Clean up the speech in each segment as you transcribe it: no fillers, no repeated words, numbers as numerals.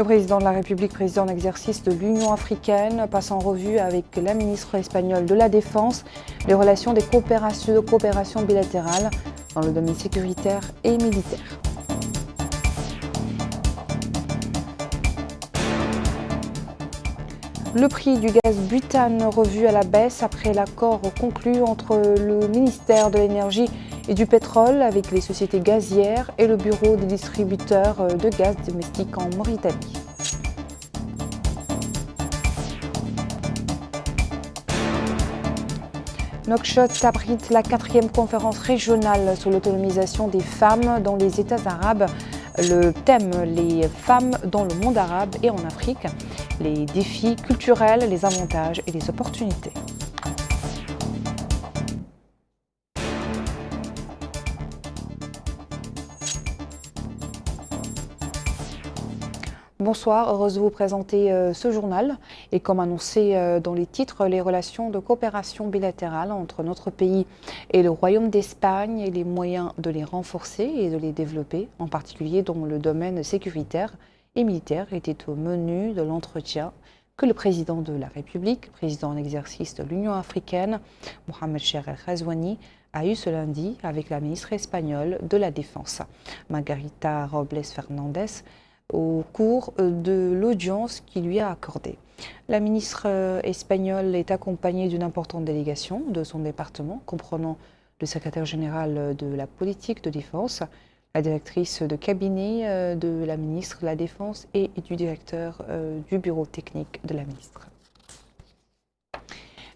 Le président de la République, président en exercice de l'Union africaine, passe en revue avec la ministre espagnole de la Défense les relations de coopération bilatérale dans le domaine sécuritaire et militaire. Le prix du gaz butane revu à la baisse après l'accord conclu entre le ministère de l'Énergie et du pétrole avec les sociétés gazières et le bureau des distributeurs de gaz domestique en Mauritanie. Nouakchott abrite la 4e conférence régionale sur l'autonomisation des femmes dans les États arabes. Le thème, les femmes dans le monde arabe et en Afrique, les défis culturels, les avantages et les opportunités. Bonsoir, heureuse de vous présenter ce journal et comme annoncé dans les titres, les relations de coopération bilatérale entre notre pays et le Royaume d'Espagne et les moyens de les renforcer et de les développer, en particulier dans le domaine sécuritaire et militaire, étaient au menu de l'entretien que le président de la République, président en exercice de l'Union africaine, Mohamed Cheikh El Ghazouani, a eu ce lundi avec la ministre espagnole de la Défense, Margarita Robles Fernandez, au cours de l'audience qu'il lui a accordée. La ministre espagnole est accompagnée d'une importante délégation de son département, comprenant le secrétaire général de la politique de défense, la directrice de cabinet de la ministre de la Défense et du directeur du bureau technique de la ministre.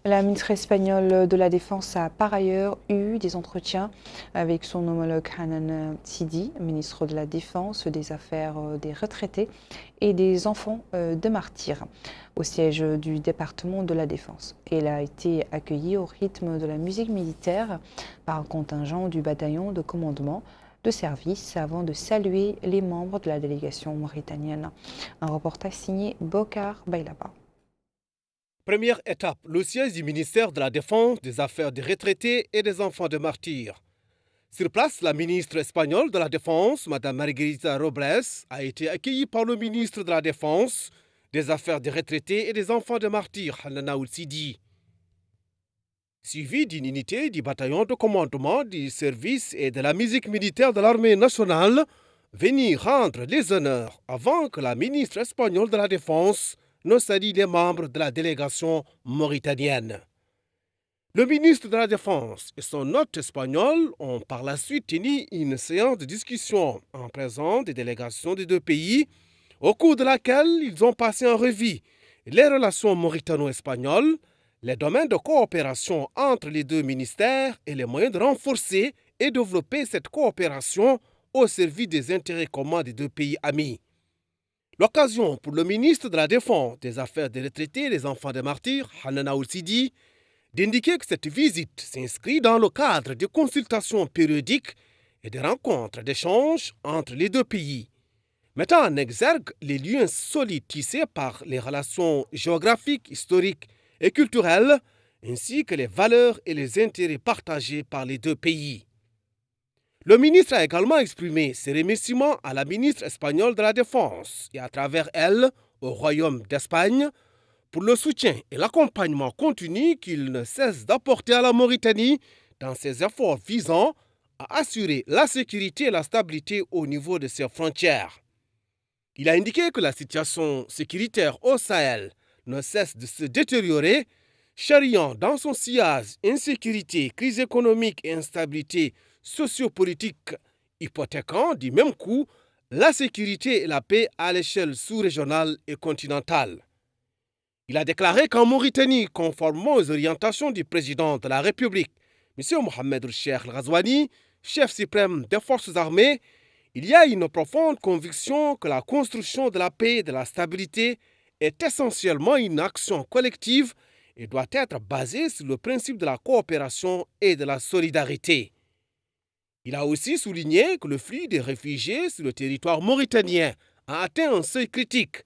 La ministre espagnole de la Défense a par ailleurs eu des entretiens avec son homologue Hanan Sidi, ministre de la Défense, des Affaires des retraités et des enfants de martyrs, au siège du département de la Défense. Elle a été accueillie au rythme de la musique militaire par un contingent du bataillon de commandement de service avant de saluer les membres de la délégation mauritanienne. Un reportage signé Bokar Bailaba. Première étape, le siège du ministère de la Défense, des Affaires des retraités et des enfants de martyrs. Sur place, la ministre espagnole de la Défense, Mme Margarita Robles, a été accueillie par le ministre de la Défense, des Affaires des retraités et des enfants de martyrs, Hanan Sidi. Suivi d'une unité du bataillon de commandement du service et de la musique militaire de l'armée nationale, venir rendre les honneurs avant que la ministre espagnole de la Défense ne salue les membres de la délégation mauritanienne. Le ministre de la Défense et son hôte espagnol ont par la suite tenu une séance de discussion en présence des délégations des deux pays, au cours de laquelle ils ont passé en revue les relations mauritano-espagnoles, les domaines de coopération entre les deux ministères et les moyens de renforcer et développer cette coopération au service des intérêts communs des deux pays amis. L'occasion pour le ministre de la Défense, des Affaires des retraités et des enfants des martyrs, Hanan Sidi, d'indiquer que cette visite s'inscrit dans le cadre de consultations périodiques et de rencontres d'échanges entre les deux pays, mettant en exergue les liens solides tissés par les relations géographiques, historiques et culturelles, ainsi que les valeurs et les intérêts partagés par les deux pays. Le ministre a également exprimé ses remerciements à la ministre espagnole de la Défense et à travers elle au Royaume d'Espagne pour le soutien et l'accompagnement continu qu'il ne cesse d'apporter à la Mauritanie dans ses efforts visant à assurer la sécurité et la stabilité au niveau de ses frontières. Il a indiqué que la situation sécuritaire au Sahel ne cesse de se détériorer, charriant dans son sillage insécurité, crise économique et instabilité sociopolitique, hypothéquant du même coup la sécurité et la paix à l'échelle sous-régionale et continentale. Il a déclaré qu'en Mauritanie, conformément aux orientations du président de la République, M. Mohamed Cheikh El Ghazouani, chef suprême des forces armées, il y a une profonde conviction que la construction de la paix et de la stabilité est essentiellement une action collective et doit être basée sur le principe de la coopération et de la solidarité. Il a aussi souligné que le flux des réfugiés sur le territoire mauritanien a atteint un seuil critique,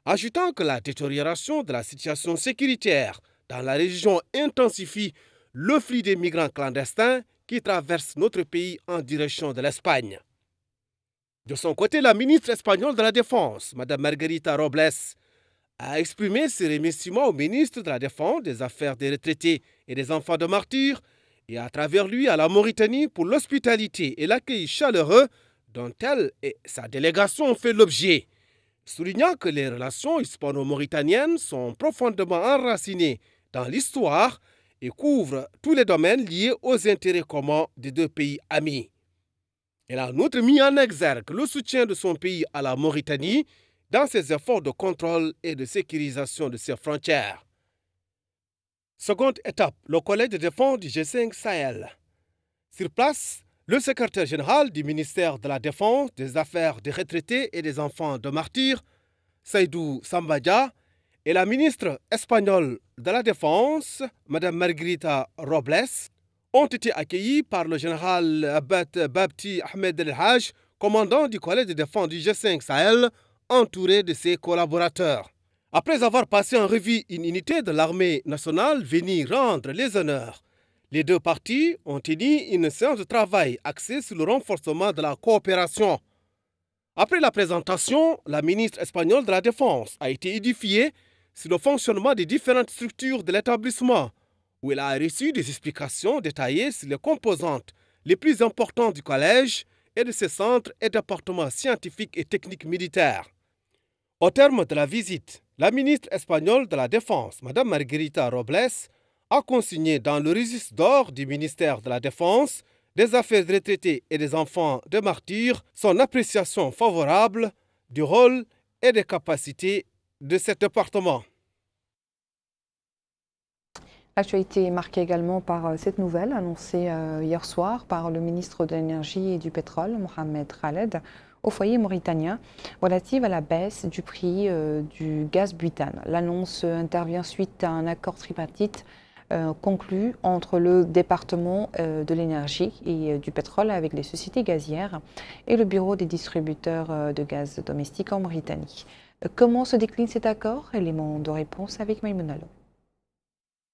ajoutant que la détérioration de la situation sécuritaire dans la région intensifie le flux des migrants clandestins qui traversent notre pays en direction de l'Espagne. De son côté, la ministre espagnole de la Défense, Mme Margarita Robles, a exprimé ses remerciements au ministre de la Défense, des Affaires des retraités et des enfants de martyrs et à travers lui à la Mauritanie pour l'hospitalité et l'accueil chaleureux dont elle et sa délégation ont fait l'objet, soulignant que les relations hispano-mauritaniennes sont profondément enracinées dans l'histoire et couvrent tous les domaines liés aux intérêts communs des deux pays amis. Elle a en outre mis en exergue le soutien de son pays à la Mauritanie dans ses efforts de contrôle et de sécurisation de ses frontières. Seconde étape, le collège de défense du G5 Sahel. Sur place, le secrétaire général du ministère de la Défense, des Affaires des retraités et des enfants de martyrs, Seydou Sambadia, et la ministre espagnole de la Défense, Mme Margarita Robles, ont été accueillis par le général Abad Babti Ahmed El-Haj, commandant du collège de défense du G5 Sahel, entouré de ses collaborateurs. Après avoir passé en revue une unité de l'armée nationale venue rendre les honneurs, les deux parties ont tenu une séance de travail axée sur le renforcement de la coopération. Après la présentation, la ministre espagnole de la Défense a été édifiée sur le fonctionnement des différentes structures de l'établissement, où elle a reçu des explications détaillées sur les composantes les plus importantes du collège et de ses centres et départements scientifiques et techniques militaires. Au terme de la visite, la ministre espagnole de la Défense, Mme Margarita Robles, a consigné dans le registre d'or du ministère de la Défense, des Affaires des retraités et des enfants de martyrs son appréciation favorable du rôle et des capacités de ce département. L'actualité est marquée également par cette nouvelle annoncée hier soir par le ministre de l'Énergie et du Pétrole, Mohamed Khaled, au foyer mauritanien, relative à la baisse du prix du gaz butane. L'annonce intervient suite à un accord tripartite conclu entre le département de l'énergie et du pétrole avec les sociétés gazières et le bureau des distributeurs de gaz domestique en Mauritanie. Comment se décline cet accord? Élément de réponse avec Maïmouna Lo.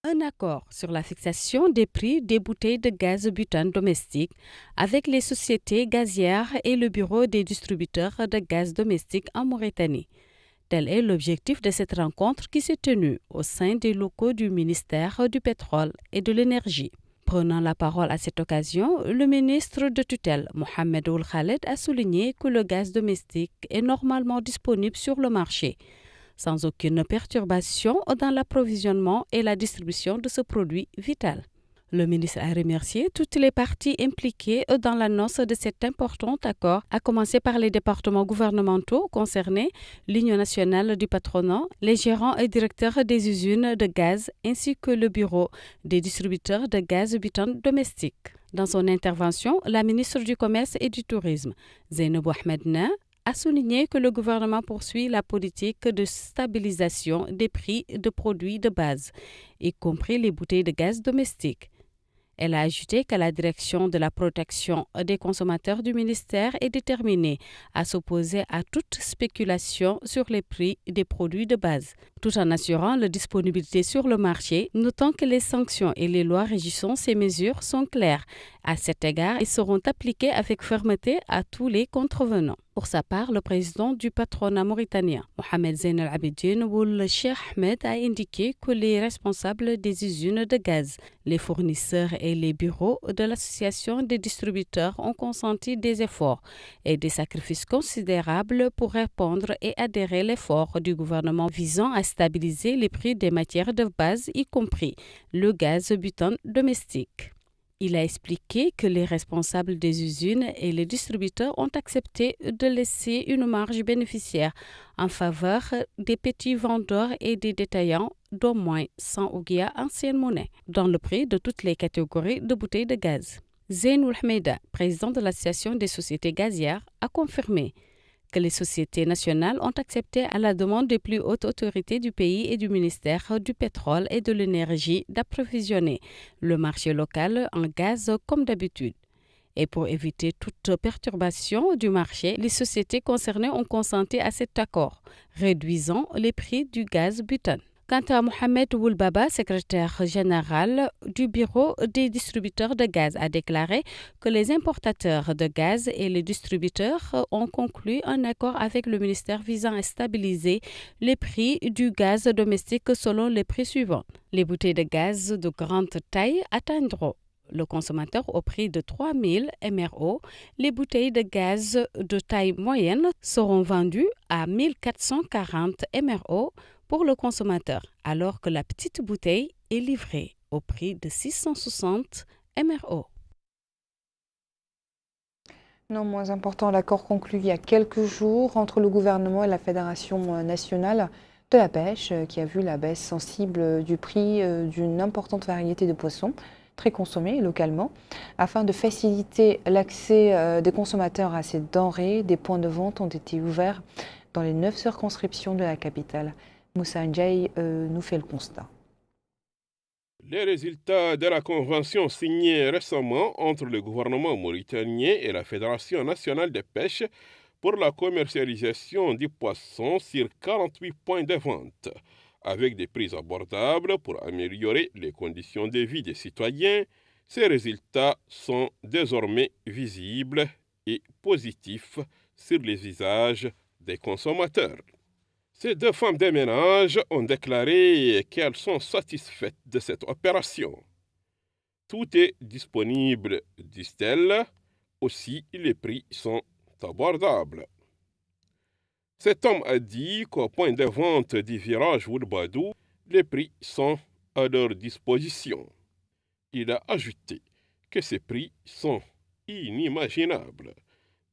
Un accord sur la fixation des prix des bouteilles de gaz butane domestique avec les sociétés gazières et le bureau des distributeurs de gaz domestique en Mauritanie. Tel est l'objectif de cette rencontre qui s'est tenue au sein des locaux du ministère du Pétrole et de l'Énergie. Prenant la parole à cette occasion, le ministre de tutelle, Mohamed Ould Khaled, a souligné que le gaz domestique est normalement disponible sur le marché, sans aucune perturbation dans l'approvisionnement et la distribution de ce produit vital. Le ministre a remercié toutes les parties impliquées dans l'annonce de cet important accord, à commencer par les départements gouvernementaux concernés, l'Union nationale du patronat, les gérants et directeurs des usines de gaz, ainsi que le bureau des distributeurs de gaz butane domestique. Dans son intervention, la ministre du Commerce et du Tourisme, Zeynabou Ahmed Na, a souligné que le gouvernement poursuit la politique de stabilisation des prix de produits de base, y compris les bouteilles de gaz domestique. Elle a ajouté que la direction de la protection des consommateurs du ministère est déterminée à s'opposer à toute spéculation sur les prix des produits de base, tout en assurant leur disponibilité sur le marché, notant que les sanctions et les lois régissant ces mesures sont claires. À cet égard, elles seront appliquées avec fermeté à tous les contrevenants. Pour sa part, le président du patronat mauritanien, Mohamed Zeyn Al-Abidine Ould Cheikh Ahmed, a indiqué que les responsables des usines de gaz, les fournisseurs et les bureaux de l'association des distributeurs ont consenti des efforts et des sacrifices considérables pour répondre et adhérer à l'effort du gouvernement visant à stabiliser les prix des matières de base, y compris le gaz butane domestique. Il a expliqué que les responsables des usines et les distributeurs ont accepté de laisser une marge bénéficiaire en faveur des petits vendeurs et des détaillants d'au moins 100 ouguiya ancienne monnaie dans le prix de toutes les catégories de bouteilles de gaz. Zeyn Hamida, président de l'Association des sociétés gazières, a confirmé que les sociétés nationales ont accepté à la demande des plus hautes autorités du pays et du ministère du pétrole et de l'énergie d'approvisionner le marché local en gaz comme d'habitude. Et pour éviter toute perturbation du marché, les sociétés concernées ont consenti à cet accord, réduisant les prix du gaz butane. Quant à Mohamed Woulbaba, secrétaire général du Bureau des distributeurs de gaz, a déclaré que les importateurs de gaz et les distributeurs ont conclu un accord avec le ministère visant à stabiliser les prix du gaz domestique selon les prix suivants. Les bouteilles de gaz de grande taille atteindront le consommateur au prix de 3 000 MRO. Les bouteilles de gaz de taille moyenne seront vendues à 1 440 MRO pour le consommateur, alors que la petite bouteille est livrée au prix de 660 MRO. Non moins important, l'accord conclu il y a quelques jours entre le gouvernement et la Fédération nationale de la pêche, qui a vu la baisse sensible du prix d'une importante variété de poissons très consommés localement. Afin de faciliter l'accès des consommateurs à ces denrées, des points de vente ont été ouverts dans les 9 circonscriptions de la capitale. Moussa Ndiaye nous fait le constat. Les résultats de la convention signée récemment entre le gouvernement mauritanien et la Fédération nationale de pêche pour la commercialisation du poisson sur 48 points de vente, avec des prix abordables pour améliorer les conditions de vie des citoyens. Ces résultats sont désormais visibles et positifs sur les visages des consommateurs. Ces 2 femmes de ménage ont déclaré qu'elles sont satisfaites de cette opération. Tout est disponible, disent-elles. Aussi, les prix sont abordables. Cet homme a dit qu'au point de vente du virage Woulbadou, les prix sont à leur disposition. Il a ajouté que ces prix sont inimaginables.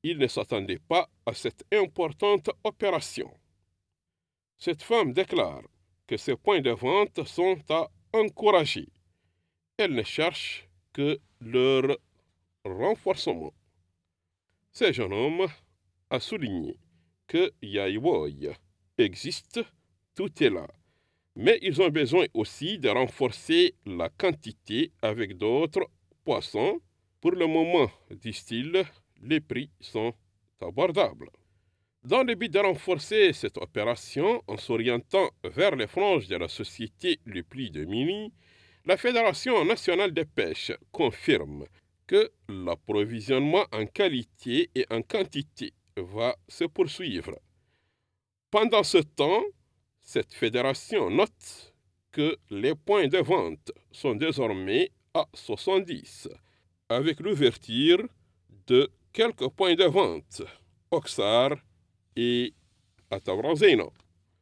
Il ne s'attendait pas à cette importante opération. Cette femme déclare que ces points de vente sont à encourager. Elle ne cherche que leur renforcement. Ce jeune homme a souligné que Yaïwoy existe, tout est là. Mais ils ont besoin aussi de renforcer la quantité avec d'autres poissons. Pour le moment, disent-ils, les prix sont abordables. Dans le but de renforcer cette opération, en s'orientant vers les franges de la société les plus démunies, la Fédération nationale de pêche confirme que l'approvisionnement en qualité et en quantité va se poursuivre. Pendant ce temps, cette fédération note que les points de vente sont désormais à 70, avec l'ouverture de quelques points de vente, Oxar et à Tawrazena.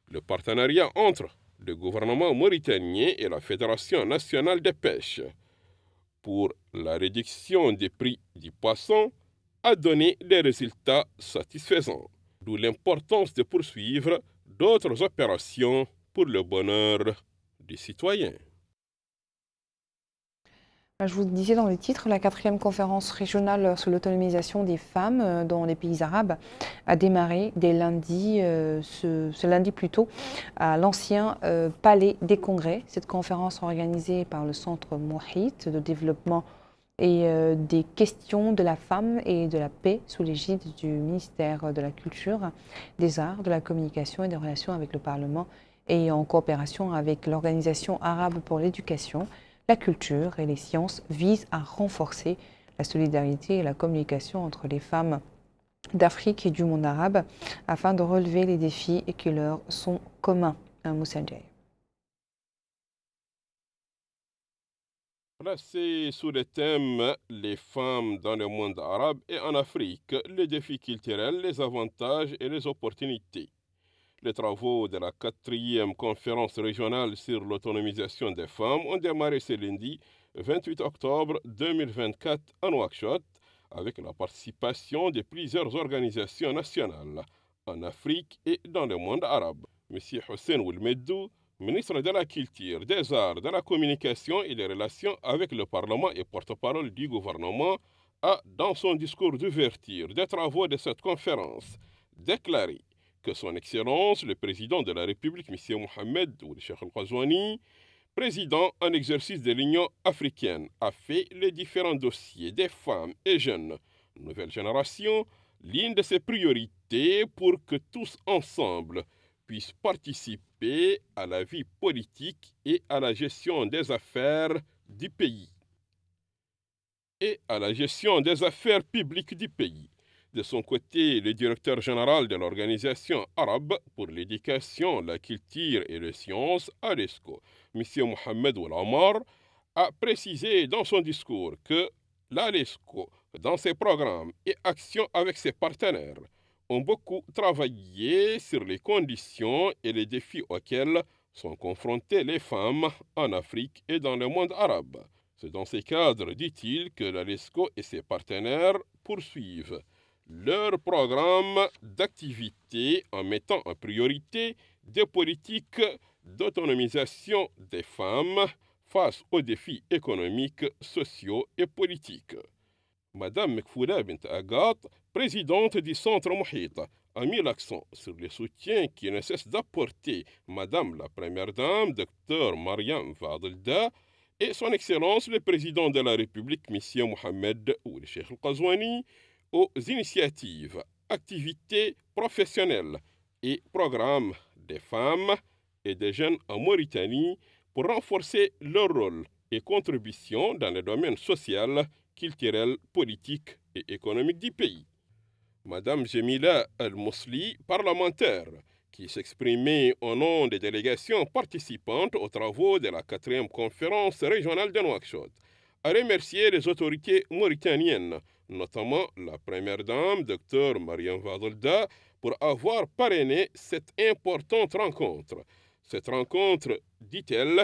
Le partenariat entre le gouvernement mauritanien et la Fédération nationale de pêche pour la réduction des prix du poisson a donné des résultats satisfaisants, d'où l'importance de poursuivre d'autres opérations pour le bonheur des citoyens. Je vous le disais dans le titre, la 4e conférence régionale sur l'autonomisation des femmes dans les pays arabes a démarré dès lundi, ce lundi plutôt, à l'ancien Palais des Congrès. Cette conférence organisée par le Centre Mouhit de développement et des questions de la femme et de la paix sous l'égide du ministère de la Culture, des Arts, de la Communication et des Relations avec le Parlement et en coopération avec l'Organisation arabe pour l'éducation, la culture et les sciences vise à renforcer la solidarité et la communication entre les femmes d'Afrique et du monde arabe afin de relever les défis qui leur sont communs. Moussa Ndiaye. Placé sous le thème « Les femmes dans le monde arabe et en Afrique, les défis culturels, les avantages et les opportunités ». Les travaux de la 4e conférence régionale sur l'autonomisation des femmes ont démarré ce lundi 28 octobre 2024 à Nouakchott avec la participation de plusieurs organisations nationales en Afrique et dans le monde arabe. M. Hussein Ouelmeddou, ministre de la Culture, des Arts, de la Communication et des Relations avec le Parlement et porte-parole du gouvernement, a, dans son discours d'ouverture des travaux de cette conférence, déclaré que son Excellence, le président de la République, M. Mohamed Ould Cheikh Al Ghazouani, président en exercice de l'Union africaine, a fait les différents dossiers des femmes et jeunes, nouvelle génération, l'une de ses priorités pour que tous ensemble puissent participer à la vie politique et à la gestion des affaires du pays et à la gestion des affaires publiques du pays. De son côté, le directeur général de l'Organisation arabe pour l'éducation, la culture et les sciences, ALESCO, M. Mohamed Oulamar, a précisé dans son discours que l'ALESCO, dans ses programmes et actions avec ses partenaires, ont beaucoup travaillé sur les conditions et les défis auxquels sont confrontées les femmes en Afrique et dans le monde arabe. C'est dans ces cadres, dit-il, que l'ALESCO et ses partenaires poursuivent leur programme d'activité en mettant en priorité des politiques d'autonomisation des femmes face aux défis économiques, sociaux et politiques. Madame Mekfouda Bint Agat, présidente du Centre Mouhita, a mis l'accent sur le soutien qui ne cesse d'apporter Madame la Première Dame, Dr Mariam Fadilda, et son Excellence le Président de la République, M. Mohamed Ould Cheikh Al-Qazouani, aux initiatives, activités professionnelles et programmes des femmes et des jeunes en Mauritanie pour renforcer leur rôle et contribution dans les domaines social, culturel, politique et économique du pays. Madame Jemila Al-Mousli, parlementaire, qui s'exprimait au nom des délégations participantes aux travaux de la 4e conférence régionale de Nouakchott, a remercié les autorités mauritaniennes, notamment la Première Dame, Dr Mariam Fadilda, pour avoir parrainé cette importante rencontre. Cette rencontre, dit-elle,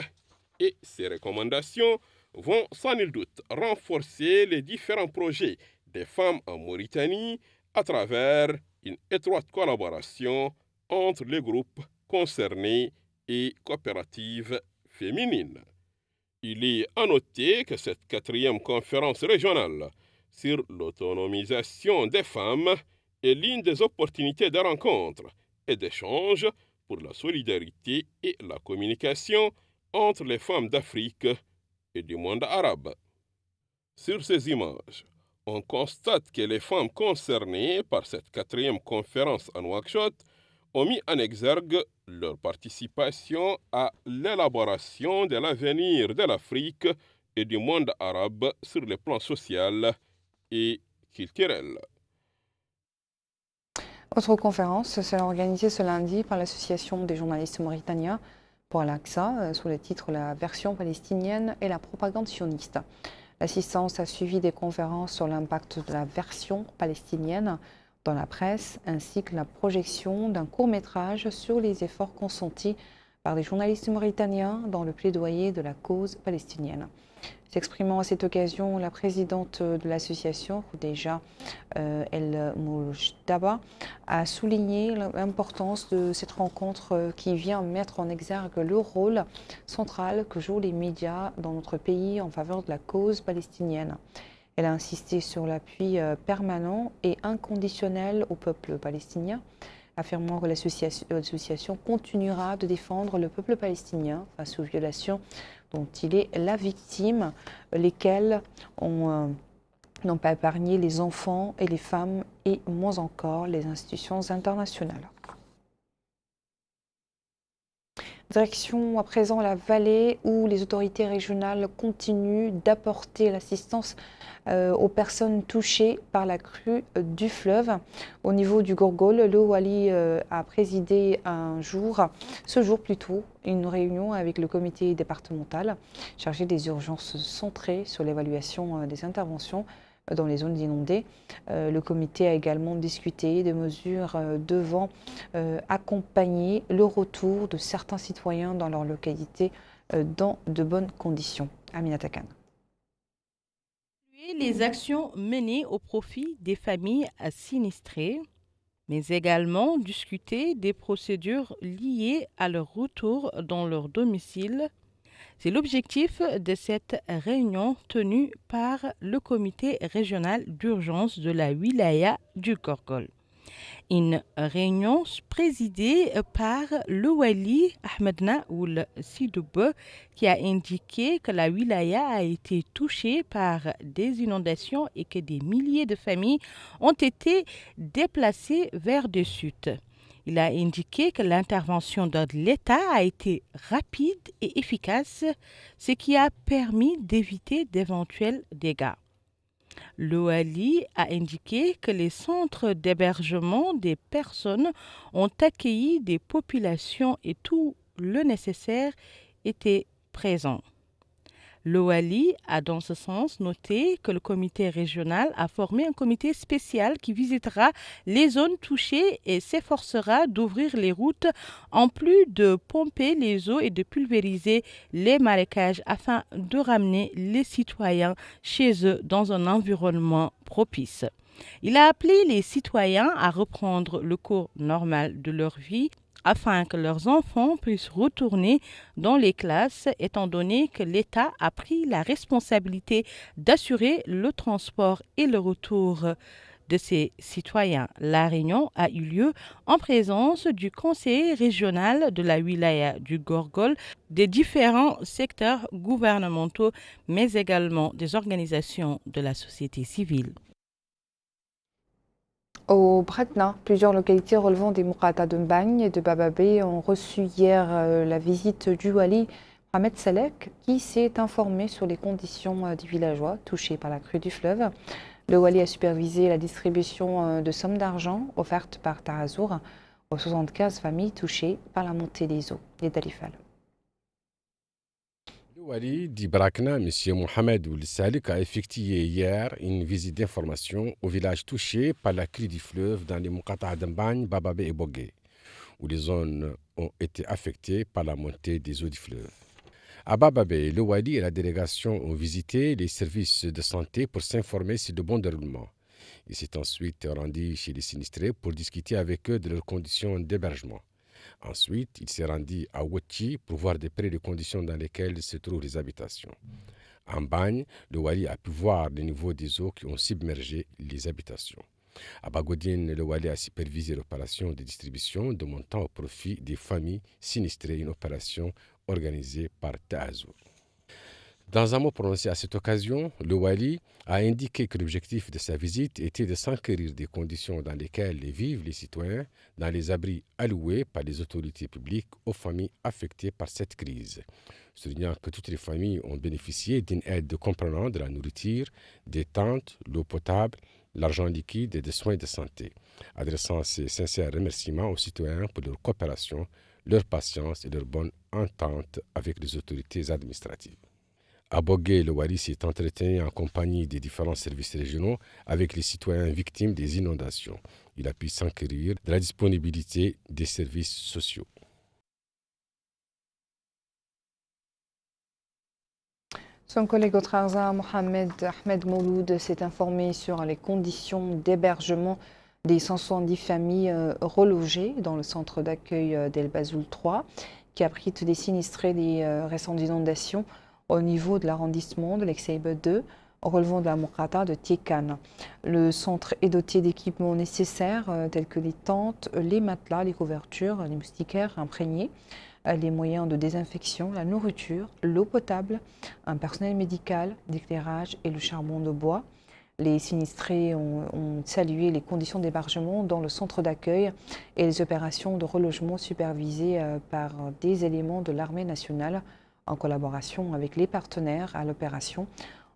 et ses recommandations vont sans nul doute renforcer les différents projets des femmes en Mauritanie à travers une étroite collaboration entre les groupes concernés et coopératives féminines. Il est à noter que cette 4e conférence régionale sur l'autonomisation des femmes est l'une des opportunités de rencontre et d'échange pour la solidarité et la communication entre les femmes d'Afrique et du monde arabe. Sur ces images, on constate que les femmes concernées par cette 4e conférence à Nouakchott ont mis en exergue leur participation à l'élaboration de l'avenir de l'Afrique et du monde arabe sur le plan social et culturel. Autre conférence sera organisée ce lundi par l'Association des journalistes mauritaniens pour Al-Aqsa, sous le titre La version palestinienne et la propagande sioniste. L'assistance a suivi des conférences sur l'impact de la version palestinienne dans la presse, ainsi que la projection d'un court-métrage sur les efforts consentis par les journalistes mauritaniens dans le plaidoyer de la cause palestinienne. S'exprimant à cette occasion, la présidente de l'association, Khoudeja El Moujtaba, a souligné l'importance de cette rencontre qui vient mettre en exergue le rôle central que jouent les médias dans notre pays en faveur de la cause palestinienne. Elle a insisté sur l'appui permanent et inconditionnel au peuple palestinien, affirmant que l'association continuera de défendre le peuple palestinien face aux violations dont il est la victime, lesquelles n'ont pas épargné les enfants et les femmes et moins encore les institutions internationales. Direction à présent la vallée où les autorités régionales continuent d'apporter l'assistance aux personnes touchées par la crue du fleuve. Au niveau du Gorgol, le Wali a présidé ce jour plutôt, une réunion avec le comité départemental chargé des urgences centrées sur l'évaluation des interventions dans les zones inondées. Le comité a également discuté des mesures devant accompagner le retour de certains citoyens dans leur localité dans de bonnes conditions. Aminata Khan. Les actions menées au profit des familles sinistrées, mais également discuter des procédures liées à leur retour dans leur domicile. C'est l'objectif de cette réunion tenue par le comité régional d'urgence de la wilaya du Gorgol. Une réunion présidée par le Wali Ahmedna Ould Sidoub qui a indiqué que la wilaya a été touchée par des inondations et que des milliers de familles ont été déplacées vers le sud. Il a indiqué que l'intervention de l'État a été rapide et efficace, ce qui a permis d'éviter d'éventuels dégâts. L'OALI a indiqué que les centres d'hébergement des personnes ont accueilli des populations et tout le nécessaire était présent. L'OALI a dans ce sens noté que le comité régional a formé un comité spécial qui visitera les zones touchées et s'efforcera d'ouvrir les routes en plus de pomper les eaux et de pulvériser les marécages afin de ramener les citoyens chez eux dans un environnement propice. Il a appelé les citoyens à reprendre le cours normal de leur vie afin que leurs enfants puissent retourner dans les classes, étant donné que l'État a pris la responsabilité d'assurer le transport et le retour de ces citoyens. La réunion a eu lieu en présence du conseiller régional de la wilaya du Gorgol, des différents secteurs gouvernementaux, mais également des organisations de la société civile. Au Bretna, plusieurs localités relevant des Mourata de Mbagne et de Bababé ont reçu hier la visite du wali Mohamed Salek qui s'est informé sur les conditions des villageois touchés par la crue du fleuve. Le wali a supervisé la distribution de sommes d'argent offertes par Tarazour aux 75 familles touchées par la montée des eaux. Les Dalifal. Le wali d'Ibrakna, M. Mohamed Ould Salik, a effectué hier une visite d'information au village touché par la crue du fleuve dans les Moukata d'Mbagne, Bababé et Bogué, où les zones ont été affectées par la montée des eaux du fleuve. À Bababé, le wali et la délégation ont visité les services de santé pour s'informer sur le bon déroulement. Il s'est ensuite rendu chez les sinistrés pour discuter avec eux de leurs conditions d'hébergement. Ensuite, il s'est rendu à Wotchi pour voir de près les conditions dans lesquelles se trouvent les habitations. En Bagne, le wali a pu voir le niveau des eaux qui ont submergé les habitations. À Bagodine, le wali a supervisé l'opération de distribution de montants au profit des familles sinistrées, une opération organisée par Taazour. Dans un mot prononcé à cette occasion, le wali a indiqué que l'objectif de sa visite était de s'enquérir des conditions dans lesquelles vivent les citoyens dans les abris alloués par les autorités publiques aux familles affectées par cette crise, soulignant que toutes les familles ont bénéficié d'une aide comprenant de la nourriture, des tentes, l'eau potable, l'argent liquide et des soins de santé, adressant ses sincères remerciements aux citoyens pour leur coopération, leur patience et leur bonne entente avec les autorités administratives. À Bogué, le wali s'est entretenu en compagnie des différents services régionaux avec les citoyens victimes des inondations. Il a pu s'enquérir de la disponibilité des services sociaux. Son collègue au Trarza, Mohamed Ahmed Mouloud, s'est informé sur les conditions d'hébergement des 170 familles relogées dans le centre d'accueil d'El Bazoul 3, qui abrite des sinistrés des récentes inondations au niveau de l'arrondissement de l'Exaïbe 2, relevant de la Mourata de Tiekan. Le centre est doté d'équipements nécessaires tels que les tentes, les matelas, les couvertures, les moustiquaires imprégnés, les moyens de désinfection, la nourriture, l'eau potable, un personnel médical, d'éclairage et le charbon de bois. Les sinistrés ont salué les conditions d'hébergement dans le centre d'accueil et les opérations de relogement supervisées par des éléments de l'armée nationale en collaboration avec les partenaires à l'opération,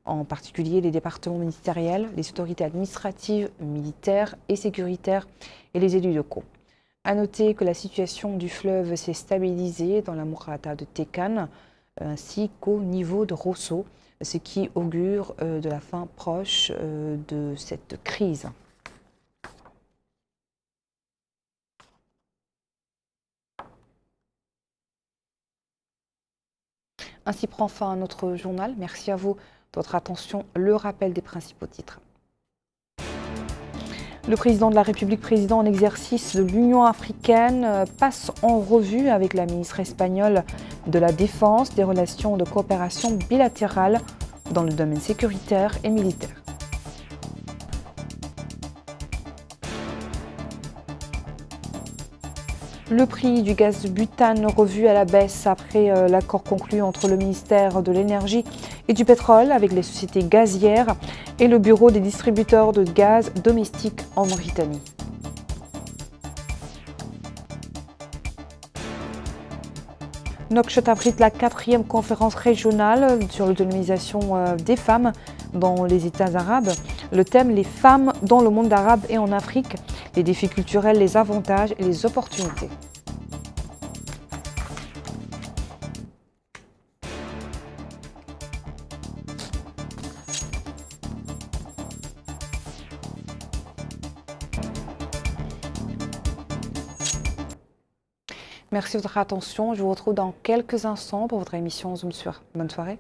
en particulier les départements ministériels, les autorités administratives, militaires et sécuritaires et les élus locaux. À noter que la situation du fleuve s'est stabilisée dans la Mourata de Tiekan ainsi qu'au niveau de Rosso, ce qui augure de la fin proche de cette crise. Ainsi prend fin notre journal. Merci à vous de votre attention. Le rappel des principaux titres. Le président de la République, président en exercice de l'Union africaine, passe en revue avec la ministre espagnole de la Défense des relations de coopération bilatérale dans le domaine sécuritaire et militaire. Le prix du gaz butane revu à la baisse après l'accord conclu entre le ministère de l'Énergie et du Pétrole avec les sociétés gazières et le bureau des distributeurs de gaz domestique en Mauritanie. Nouakchott abrite la 4e conférence régionale sur l'autonomisation des femmes dans les États arabes. Le thème, les femmes dans le monde arabe et en Afrique, les défis culturels, les avantages et les opportunités. Merci de votre attention. Je vous retrouve dans quelques instants pour votre émission Zoom sur. Bonne soirée.